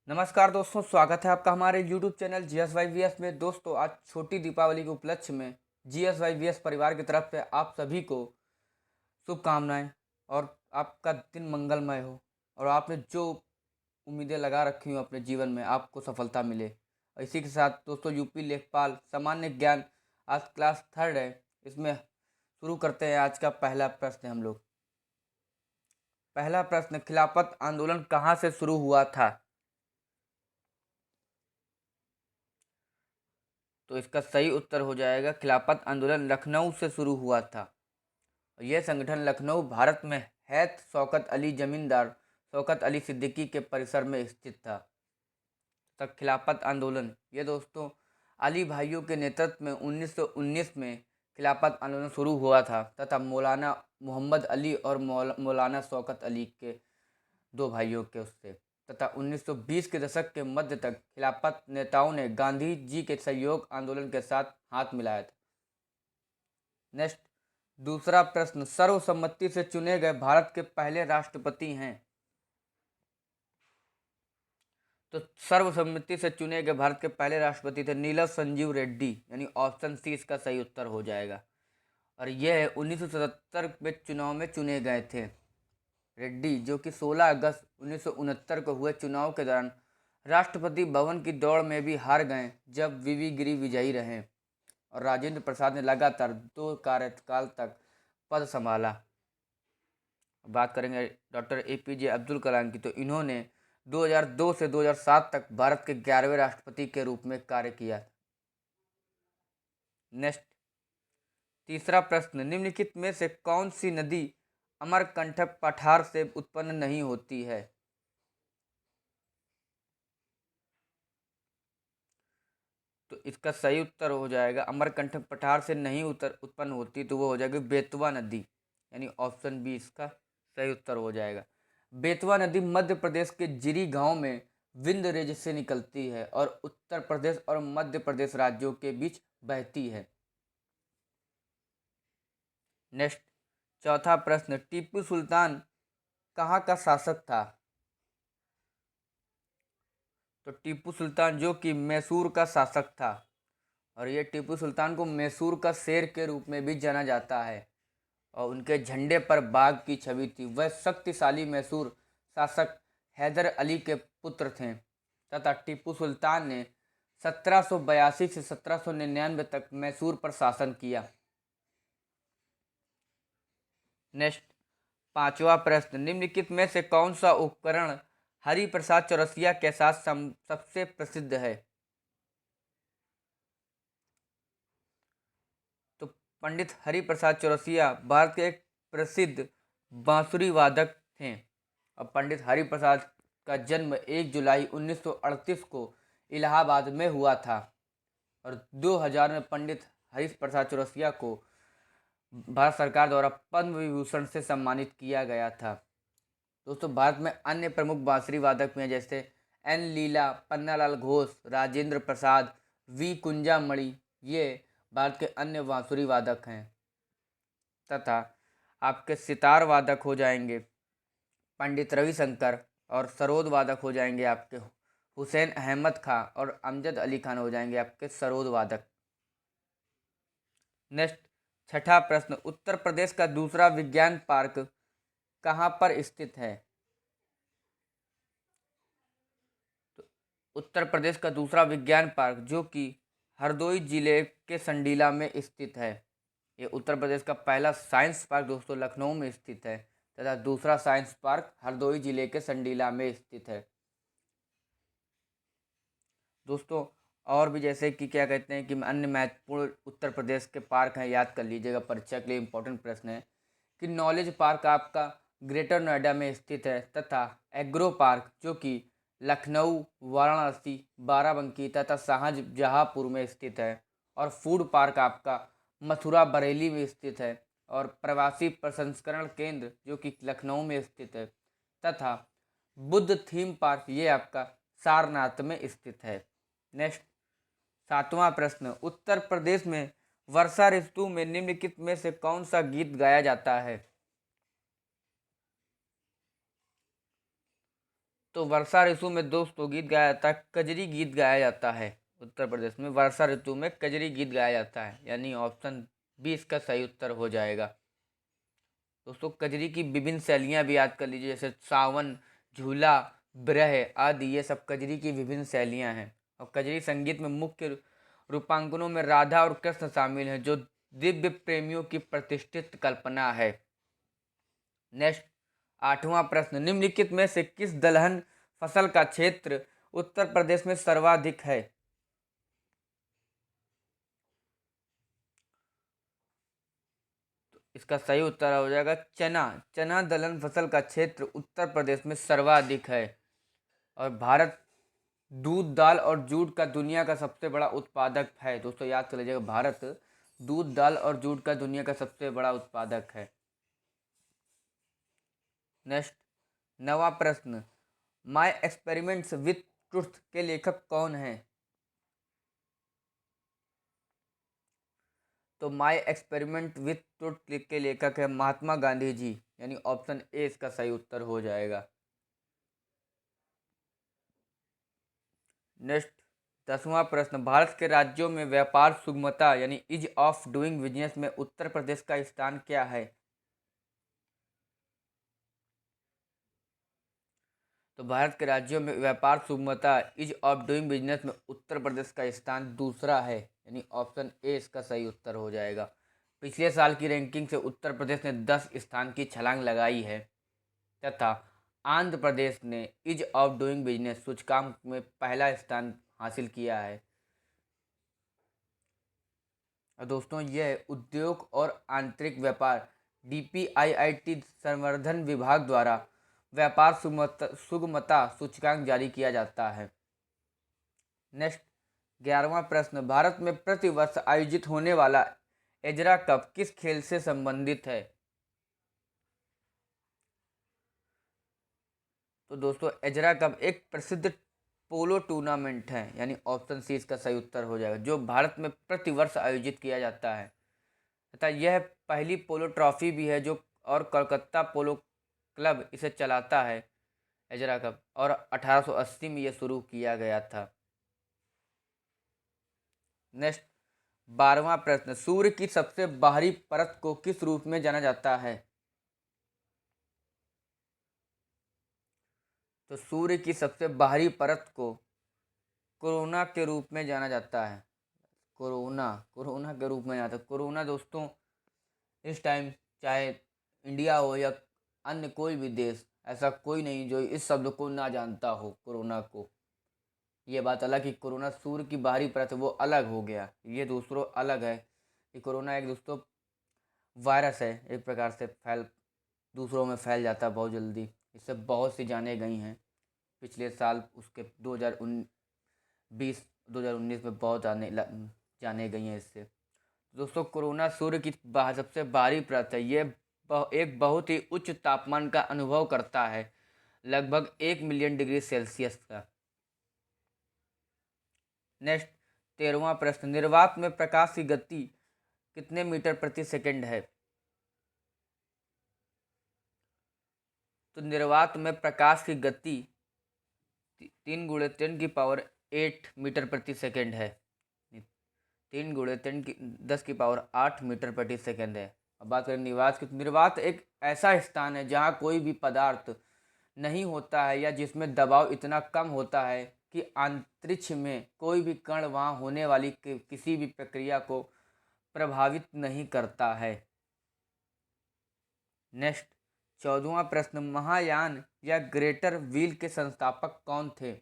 नमस्कार दोस्तों, स्वागत है आपका हमारे YouTube चैनल GSYVS में। दोस्तों, आज छोटी दीपावली के उपलक्ष्य में GSYVS परिवार की तरफ से आप सभी को शुभकामनाएं और आपका दिन मंगलमय हो और आपने जो उम्मीदें लगा रखी हो अपने जीवन में आपको सफलता मिले। और इसी के साथ दोस्तों, यूपी लेखपाल सामान्य ज्ञान आज क्लास 3rd है। इसमें शुरू करते हैं। आज का पहला प्रश्न हम लोग। पहला प्रश्न, खिलाफत आंदोलन कहाँ से शुरू हुआ था? तो इसका सही उत्तर हो जाएगा खिलाफत आंदोलन लखनऊ से शुरू हुआ था। यह संगठन लखनऊ, भारत में हैत शौकत अली जमींदार शौकत अली सिद्दीकी के परिसर में स्थित था। तक खिलाफत आंदोलन ये दोस्तों अली भाइयों के नेतृत्व में 1919 में खिलाफत आंदोलन शुरू हुआ था तथा मौलाना मोहम्मद अली और मौलाना शौकत अली के दो भाइयों के उससे तथा 1920 के दशक के मध्य तक खिलाफत नेताओं ने गांधी जी के सहयोग आंदोलन के साथ हाथ मिलाया था। नेक्स्ट, दूसरा प्रश्न, सर्वसम्मति से चुने गए भारत के पहले राष्ट्रपति हैं? तो सर्वसम्मति से चुने गए भारत के पहले राष्ट्रपति थे नीलम संजीव रेड्डी, यानी ऑप्शन सी इसका सही उत्तर हो जाएगा। और यह 1977 में चुनाव में चुने गए थे। रेड्डी जो कि 16 अगस्त 1969 को हुए चुनाव के दौरान राष्ट्रपति भवन की दौड़ में भी हार गए, जब वीवी गिरी विजयी रहे और राजेंद्र प्रसाद ने लगातार 2 कार्यकाल तक पद संभाला। बात करेंगे डॉक्टर APJ अब्दुल कलाम की, तो इन्होंने 2002 से 2007 तक भारत के 11वें राष्ट्रपति के रूप में कार्य किया। नेक्स्ट, तीसरा प्रश्न, निम्नलिखित में से कौन सी नदी अमरकंटक पठार से उत्पन्न नहीं होती है? तो इसका सही उत्तर हो जाएगा अमरकंटक पठार से नहीं उत्पन्न होती, तो वो हो जाएगी बेतवा नदी, यानी ऑप्शन बी इसका सही उत्तर हो जाएगा। बेतवा नदी मध्य प्रदेश के जिरी गांव में विंध्य रेंज से निकलती है और उत्तर प्रदेश और मध्य प्रदेश राज्यों के बीच बहती है। नेक्स्ट, चौथा प्रश्न, टीपू सुल्तान कहाँ का शासक था? तो टीपू सुल्तान जो कि मैसूर का शासक था और ये टीपू सुल्तान को मैसूर का शेर के रूप में भी जाना जाता है और उनके झंडे पर बाघ की छवि थी। वह शक्तिशाली मैसूर शासक हैदर अली के पुत्र थे तथा टीपू सुल्तान ने 1782 से 1799 तक मैसूर पर शासन किया। नेक्स्ट, पांचवा प्रश्न, निम्नलिखित में से कौन सा उपकरण हरिप्रसाद चौरसिया के साथ सबसे प्रसिद्ध है? तो पंडित हरिप्रसाद चौरसिया भारत के एक प्रसिद्ध बांसुरी वादक थे और पंडित हरिप्रसाद का जन्म 1 जुलाई 1938 को इलाहाबाद में हुआ था और 2000 में पंडित हरिप्रसाद चौरसिया को भारत सरकार द्वारा पद्म विभूषण से सम्मानित किया गया था। दोस्तों, भारत में अन्य प्रमुख बांसुरी वादक भी हैं, जैसे एन लीला, पन्नालाल घोष, राजेंद्र प्रसाद, वी कुंजामणि, ये भारत के अन्य बांसुरी वादक हैं। तथा आपके सितार वादक हो जाएंगे पंडित रविशंकर और सरोद वादक हो जाएंगे आपके हुसैन अहमद खां और अमजद अली खान हो जाएंगे आपके सरोद वादक। नेक्स्ट, छठा प्रश्न, उत्तर प्रदेश का दूसरा विज्ञान पार्क कहाँ पर स्थित है? तो उत्तर प्रदेश का दूसरा विज्ञान पार्क जो कि हरदोई जिले के संडीला में स्थित है। ये उत्तर प्रदेश का पहला साइंस पार्क दोस्तों लखनऊ में स्थित है तथा दूसरा साइंस पार्क हरदोई जिले के संडीला में स्थित है। दोस्तों, और भी जैसे कि क्या कहते हैं कि अन्य महत्वपूर्ण उत्तर प्रदेश के पार्क हैं, याद कर लीजिएगा, परीक्षा के लिए इंपॉर्टेंट प्रश्न है कि नॉलेज पार्क आपका ग्रेटर नोएडा में स्थित है तथा एग्रो पार्क जो कि लखनऊ, वाराणसी, बाराबंकी तथा शाहजहाँपुर में स्थित है और फूड पार्क आपका मथुरा बरेली में स्थित है और प्रवासी प्रसंस्करण केंद्र जो कि लखनऊ में स्थित है तथा बुद्ध थीम पार्क ये आपका सारनाथ में स्थित है। नेक्स्ट, सातवां प्रश्न, उत्तर प्रदेश में वर्षा ऋतु में निम्नलिखित में से कौन सा गीत गाया जाता है? तो वर्षा ऋतु में दोस्तों गीत गाया जाता है, कजरी गीत गाया जाता है। उत्तर प्रदेश में वर्षा ऋतु में कजरी गीत गाया जाता है, यानी ऑप्शन बी इसका सही उत्तर हो जाएगा। दोस्तों कजरी की विभिन्न शैलियाँ भी याद कर लीजिए, जैसे सावन, झूला, ब्रह आदि, ये सब कजरी की विभिन्न शैलियाँ हैं। और कजरी संगीत में मुख्य रूपांकनों में राधा और कृष्ण शामिल हैं, जो दिव्य प्रेमियों की प्रतिष्ठित कल्पना है। नेक्स्ट, 8वां प्रश्न, निम्नलिखित में से किस दलहन फसल का क्षेत्र उत्तर प्रदेश में सर्वाधिक है? तो इसका सही उत्तर हो जाएगा चना। चना दलहन फसल का क्षेत्र उत्तर प्रदेश में सर्वाधिक है। और भारत दूध, दाल और जूट का दुनिया का सबसे बड़ा उत्पादक है। दोस्तों याद कर लीजिएगा, भारत दूध, दाल और जूट का दुनिया का सबसे बड़ा उत्पादक है। नेक्स्ट, 9वां प्रश्न, माय एक्सपेरिमेंट्स विथ ट्रुथ के लेखक कौन हैं? तो माय एक्सपेरिमेंट विथ ट्रुथ के लेखक है महात्मा गांधी जी, यानी ऑप्शन ए इसका सही उत्तर हो जाएगा। नेक्स्ट, 10वां प्रश्न, भारत के राज्यों में व्यापार सुगमता यानी इज ऑफ डूइंग बिजनेस में उत्तर प्रदेश का स्थान क्या है? तो भारत के राज्यों में व्यापार सुगमता इज ऑफ डूइंग बिजनेस में उत्तर प्रदेश का स्थान दूसरा है, यानी ऑप्शन ए इसका सही उत्तर हो जाएगा। पिछले साल की रैंकिंग से उत्तर प्रदेश ने 10 स्थान की छलांग लगाई है, तथा आंध्र प्रदेश ने इज ऑफ डूइंग बिजनेस सूचकांक में पहला स्थान हासिल किया है। और दोस्तों यह उद्योग और आंतरिक व्यापार DPIIT संवर्धन विभाग द्वारा व्यापार सुगमता सूचकांक जारी किया जाता है। नेक्स्ट, 11वां प्रश्न, भारत में प्रतिवर्ष आयोजित होने वाला एजरा कप किस खेल से संबंधित है? तो दोस्तों एजरा कप एक प्रसिद्ध पोलो टूर्नामेंट है, यानी ऑप्शन सी इसका सही उत्तर हो जाएगा, जो भारत में प्रतिवर्ष आयोजित किया जाता है, तथा यह पहली पोलो ट्रॉफी भी है जो, और कोलकाता पोलो क्लब इसे चलाता है एजरा कप, और 1880 में यह शुरू किया गया था। नेक्स्ट, 12वां प्रश्न, सूर्य की सबसे बाहरी परत को किस रूप में जाना जाता है? तो सूर्य की सबसे बाहरी परत को कोरोना के रूप में जाना जाता है। कोरोना कोरोना के रूप में जाता है। कोरोना दोस्तों इस टाइम चाहे इंडिया हो या अन्य कोई भी देश, ऐसा कोई नहीं जो इस शब्द को ना जानता हो कोरोना को। ये बात अलग कि कोरोना सूर्य की बाहरी परत है, वो अलग हो गया, ये दूसरों अलग है कि कोरोना एक दोस्तों वायरस है, एक प्रकार से दूसरों में फैल जाता है बहुत जल्दी। इससे बहुत सी जानें गई हैं पिछले साल, उसके 2020 में बहुत जाने गई हैं इससे। दोस्तों कोरोना सूर्य की सबसे बाहरी परत है। ये एक बहुत ही उच्च तापमान का अनुभव करता है, लगभग 1 मिलियन डिग्री सेल्सियस का। नेक्स्ट, 13वां प्रश्न, निर्वात में प्रकाश की गति कितने मीटर प्रति सेकंड है? तो निर्वात में प्रकाश की गति 3 × 10⁸ मीटर प्रति सेकंड है। 3 × 10⁸ मीटर प्रति सेकंड है। अब बात करें निर्वात की, तो निर्वात एक ऐसा स्थान है जहाँ कोई भी पदार्थ नहीं होता है, या जिसमें दबाव इतना कम होता है कि अंतरिक्ष में कोई भी कण वहाँ होने वाली किसी भी प्रक्रिया को प्रभावित नहीं करता है। नेक्स्ट, 14वां प्रश्न, महायान या ग्रेटर व्हील के संस्थापक कौन थे?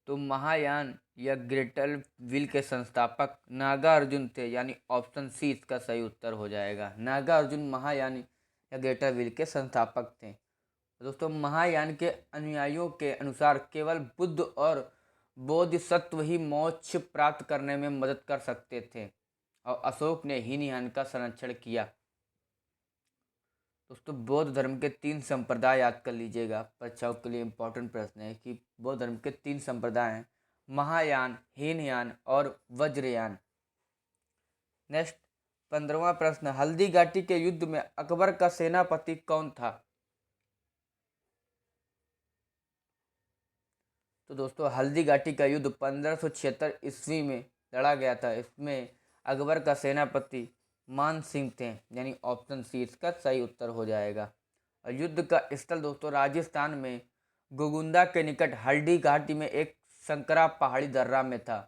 तो महायान या ग्रेटर व्हील के संस्थापक नागार्जुन थे, यानी ऑप्शन सी इसका सही उत्तर हो जाएगा। नागार्जुन महायान या ग्रेटर व्हील के संस्थापक थे। दोस्तों महायान के अनुयायियों के अनुसार केवल बुद्ध और बोधिसत्व ही मोक्ष प्राप्त करने में मदद कर सकते थे, और अशोक ने हीनयान का संरक्षण किया। दोस्तों बौद्ध धर्म के 3 संप्रदाय याद कर लीजिएगा, परीक्षाओं के लिए इम्पोर्टेंट प्रश्न है कि बौद्ध धर्म के 3 संप्रदाय हैं, महायान, हीनयान और वज्रयान। नेक्स्ट, 15वां प्रश्न, हल्दी घाटी के युद्ध में अकबर का सेनापति कौन था? तो दोस्तों हल्दी घाटी का युद्ध 1576 ईस्वी में लड़ा गया था। इसमें अकबर का सेनापति मान सिंह थे, यानी ऑप्शन सी इसका सही उत्तर हो जाएगा। और युद्ध का स्थल दोस्तों राजस्थान में गोगुंदा के निकट हल्दी घाटी में एक संकरा पहाड़ी दर्रा में था।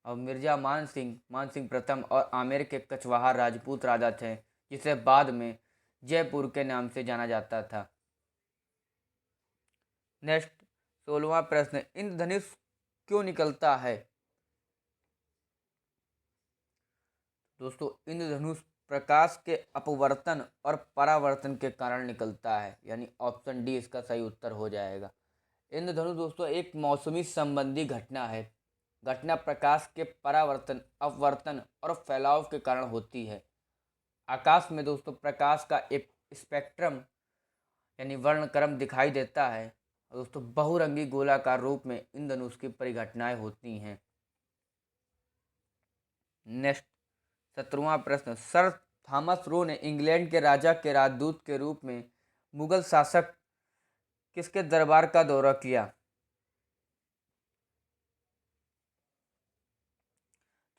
और मिर्जा मान सिंह प्रथम और आमेर के कछवाहा राजपूत राजा थे, जिसे बाद में जयपुर के नाम से जाना जाता था। नेक्स्ट 16वां प्रश्न, इंद्रधनुष क्यों निकलता है? दोस्तों इंद्रधनुष प्रकाश के अपवर्तन और परावर्तन के कारण निकलता है, यानी ऑप्शन डी इसका सही उत्तर हो जाएगा। इंद्रधनुष दोस्तों एक मौसमी संबंधी घटना है। घटना प्रकाश के परावर्तन, अपवर्तन और फैलाव के कारण होती है। आकाश में दोस्तों प्रकाश का एक स्पेक्ट्रम यानी वर्णक्रम दिखाई देता है। और दोस्तों बहुरंगी गोलाकार रूप में इंद्रधनुष की परिघटनाएं होती हैं। नेक्स्ट 17वां प्रश्न, सर थॉमस रो ने इंग्लैंड के राजा के राजदूत के रूप में मुगल शासक किसके दरबार का दौरा किया?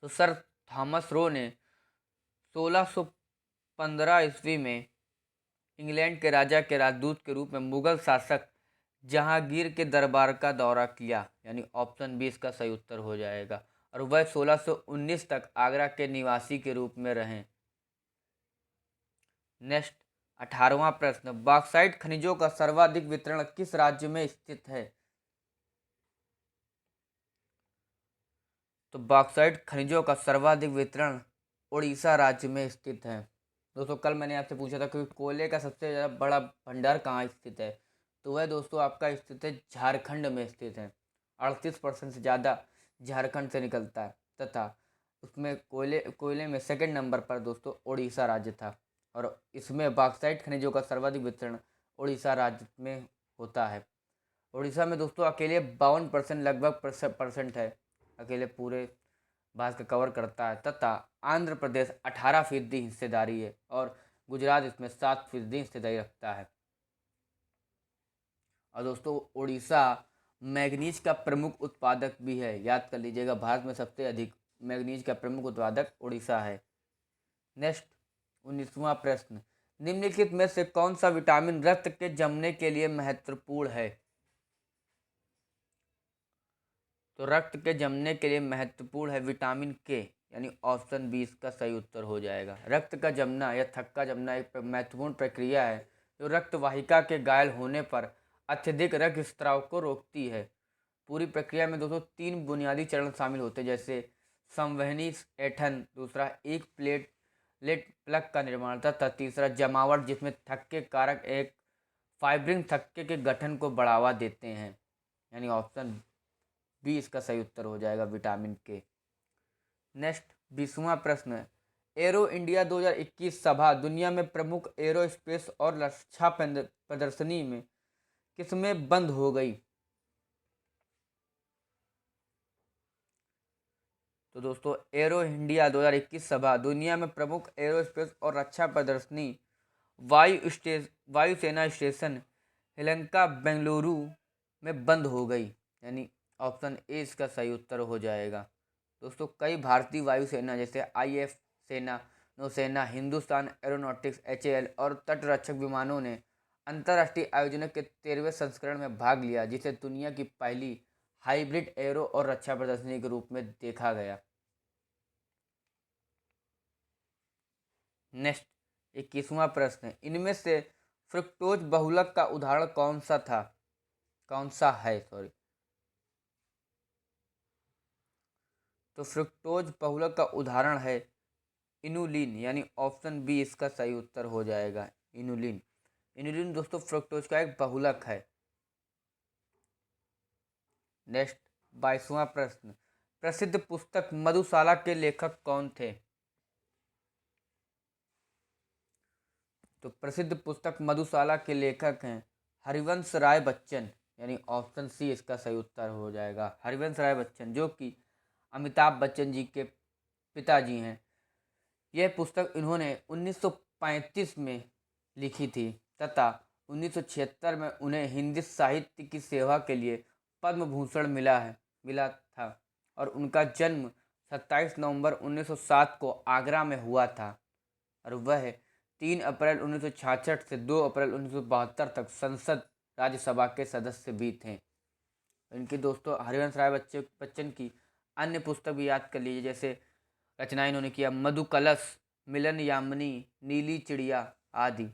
तो सर थॉमस रो ने 1615 ईस्वी में इंग्लैंड के राजा के राजदूत के रूप में मुगल शासक जहांगीर के दरबार का दौरा किया, यानी ऑप्शन बी इसका सही उत्तर हो जाएगा। और वह 1619 तक आगरा के निवासी के रूप में रहे। नेक्स्ट 18वां प्रश्न, बॉक्साइट खनिजों का सर्वाधिक वितरण किस राज्य में स्थित है? तो बॉक्साइट खनिजों का सर्वाधिक वितरण उड़ीसा राज्य में स्थित है। दोस्तों कल मैंने आपसे पूछा था कि कोयले का सबसे ज़्यादा बड़ा भंडार कहाँ स्थित है, तो वह दोस्तों आपका स्थित है झारखंड में स्थित है। 38% से ज़्यादा झारखंड से निकलता है, तथा उसमें कोयले में सेकंड नंबर पर दोस्तों उड़ीसा राज्य था। और इसमें बॉक्साइट खनिजों का सर्वाधिक वितरण उड़ीसा राज्य में होता है। उड़ीसा में दोस्तों अकेले 52% लगभग परसेंट है, अकेले पूरे भारत का कवर करता है। तथा आंध्र प्रदेश 18% हिस्सेदारी है और गुजरात इसमें 7% हिस्सेदारी रखता है। और दोस्तों उड़ीसा मैग्नीज का प्रमुख उत्पादक भी है, याद कर लीजिएगा, भारत में सबसे अधिक मैग्नीज का प्रमुख उत्पादक उड़ीसा है। नेक्स्ट 19वां प्रश्न, निम्नलिखित में से कौन सा विटामिन रक्त के जमने के लिए महत्वपूर्ण है? तो रक्त के जमने के लिए महत्वपूर्ण है विटामिन के, यानी ऑप्शन बी इसका सही उत्तर हो जाएगा। रक्त का जमना या थक्का जमना एक महत्वपूर्ण प्रक्रिया है जो रक्त वाहिका के घायल होने पर अत्यधिक रक्त स्राव को रोकती है। पूरी प्रक्रिया में दोस्तों 3 बुनियादी चरण शामिल होते हैं, जैसे संवहनी ऐंठन, दूसरा एक प्लेटलेट प्लग का निर्माण, तथा तीसरा जमावट जिसमें थक्के कारक एक फाइब्रिन थक्के के गठन को बढ़ावा देते हैं, यानी ऑप्शन बी इसका सही उत्तर हो जाएगा विटामिन के। नेक्स्ट 20वां प्रश्न, एरो इंडिया 2021 सभा दुनिया में प्रमुख एरोस्पेस और रक्षा प्रदर्शनी में किसमें बंद हो गई? तो दोस्तों एरो इंडिया 2021 सभा दुनिया में प्रमुख एरोस्पेस और रक्षा प्रदर्शनी वायुसेना स्टेशन हेलंका बेंगलुरु में बंद हो गई, यानी ऑप्शन ए इसका सही उत्तर हो जाएगा। दोस्तों कई भारतीय वायुसेना जैसे आईएफ सेना, नौसेना, हिंदुस्तान एरोनॉटिक्स एचएएल और तटरक्षक विमानों ने अंतर्राष्ट्रीय आयोजन के 13वें संस्करण में भाग लिया, जिसे दुनिया की पहली हाइब्रिड एरो और रक्षा प्रदर्शनी के रूप में देखा गया। नेक्स्ट 21वां प्रश्न, इनमें से फ्रुक्टोज बहुलक का उदाहरण कौन सा है तो फ्रुक्टोज बहुलक का उदाहरण है इनुलिन, यानी ऑप्शन बी इसका सही उत्तर हो जाएगा। इनुलिन दोस्तों फ्रुक्टोज का एक बहुलक है। नेक्स्ट 22वां प्रश्न, प्रसिद्ध पुस्तक मधुशाला के लेखक कौन थे? तो प्रसिद्ध पुस्तक मधुशाला के लेखक हैं हरिवंश राय बच्चन, यानी ऑप्शन सी इसका सही उत्तर हो जाएगा। हरिवंश राय बच्चन जो कि अमिताभ बच्चन जी के पिताजी हैं। यह पुस्तक इन्होंने 1935 में लिखी थी तथा 1976 में उन्हें हिंदी साहित्य की सेवा के लिए पद्म भूषण मिला था और उनका जन्म 27 नवंबर 1907 को आगरा में हुआ था और वह 3 अप्रैल 1966 से 2 अप्रैल 1972 तक संसद राज्यसभा के सदस्य भी थे। इनकी दोस्तों हरिवंश राय बच्चन की अन्य पुस्तक भी याद कर लीजिए, जैसे रचनाएं इन्होंने किया मधु कलश, मिलन यामिनी, नीली चिड़िया आदि।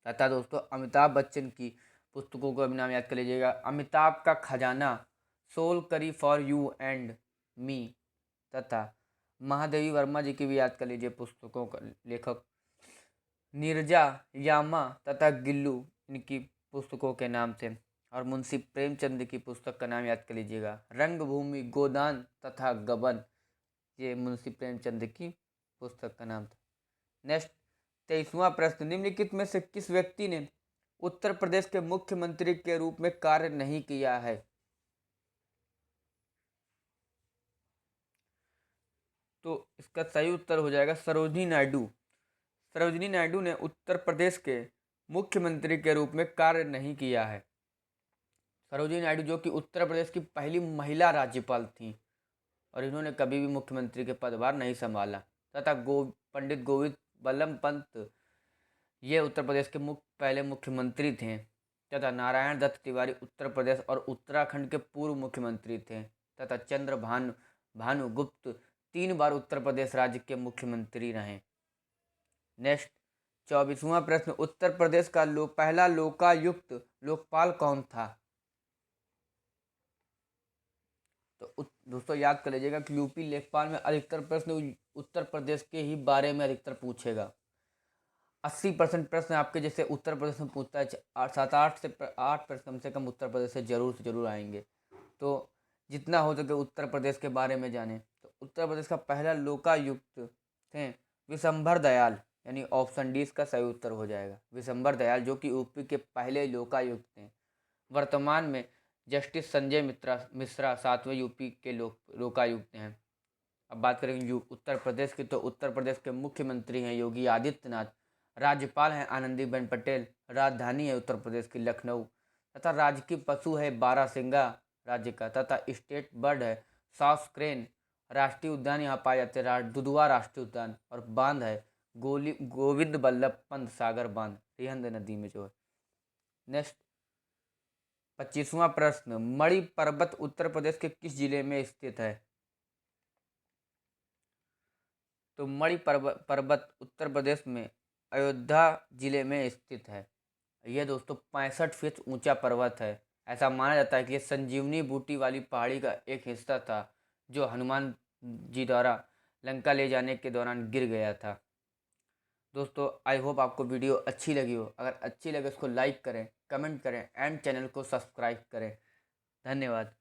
तथा दोस्तों अमिताभ बच्चन की पुस्तकों को भी नाम याद कर लीजिएगा, अमिताभ का खजाना, सोल करी फॉर यू एंड मी। तथा महादेवी वर्मा जी की भी याद कर लीजिए पुस्तकों का लेखक, नीरजा, यामा तथा गिल्लू इनकी पुस्तकों के नाम थे। और मुंशी प्रेमचंद की पुस्तक का नाम याद कर लीजिएगा, रंगभूमि, गोदान तथा गबन। ये मुंशी प्रेमचंद की पुस्तक का नाम था। नेक्स्ट 23वां प्रश्न, निम्नलिखित में से किस व्यक्ति ने उत्तर प्रदेश के मुख्यमंत्री के रूप में कार्य नहीं किया है? तो इसका सही उत्तर हो जाएगा सरोजिनी नायडू। सरोजिनी नायडू ने उत्तर प्रदेश के मुख्यमंत्री के रूप में कार्य नहीं किया है। सरोजिनी नायडू जो कि उत्तर प्रदेश की पहली महिला राज्यपाल थी और इन्होंने कभी भी मुख्यमंत्री के पदभार नहीं संभाला। तथा पंडित गोविंद बल्लभ पंत ये उत्तर प्रदेश के पहले मुख्यमंत्री थे। तथा नारायण दत्त तिवारी उत्तर प्रदेश और उत्तराखंड के पूर्व मुख्यमंत्री थे। तथा चंद्र भानु गुप्त 3 बार उत्तर प्रदेश राज्य के मुख्यमंत्री रहे। नेक्स्ट 24वां प्रश्न, उत्तर प्रदेश का पहला लोकायुक्त लोकपाल कौन था? तो दोस्तों याद कर लीजिएगा कि यूपी लेखपाल में अधिकतर प्रश्न उत्तर प्रदेश के ही बारे में अधिकतर पूछेगा। 80% प्रश्न आपके जैसे उत्तर प्रदेश में पूछता है, 7-8 से 8 प्रश्न कम से कम उत्तर प्रदेश से जरूर आएंगे। तो जितना हो सके उत्तर प्रदेश के बारे में जाने। तो उत्तर प्रदेश का पहला लोकायुक्त थे विशंभर दयाल, यानी ऑप्शन डी इसका सही उत्तर हो जाएगा, विशंभर दयाल, जो कि यूपी के पहले लोकायुक्त थे। वर्तमान में जस्टिस संजय मिश्रा 7वें यूपी के लोकायुक्त हैं। अब बात करेंगे उत्तर प्रदेश की, तो उत्तर प्रदेश के मुख्यमंत्री हैं योगी आदित्यनाथ, राज्यपाल हैं आनंदीबेन पटेल, राजधानी है उत्तर प्रदेश की लखनऊ, तथा राजकीय पशु है बारहसिंगा राज्य का, तथा स्टेट बर्ड है साउथ क्रेन, राष्ट्रीय उद्यान यहाँ पाए जाते हैं दुधवा राष्ट्रीय उद्यान, और बांध है गोविंद बल्लभ पंत सागर बांध रिहंद नदी में जो है। नेक्स्ट 25वां प्रश्न, मणि पर्वत उत्तर प्रदेश के किस जिले में स्थित है? तो मणि पर्वत उत्तर प्रदेश में अयोध्या जिले में स्थित है। यह दोस्तों 65 फीट ऊंचा पर्वत है। ऐसा माना जाता है कि यह संजीवनी बूटी वाली पहाड़ी का एक हिस्सा था जो हनुमान जी द्वारा लंका ले जाने के दौरान गिर गया था। दोस्तों आई होप आपको वीडियो अच्छी लगी हो। अगर अच्छी लगे उसको लाइक करें, कमेंट करें एंड चैनल को सब्सक्राइब करें। धन्यवाद।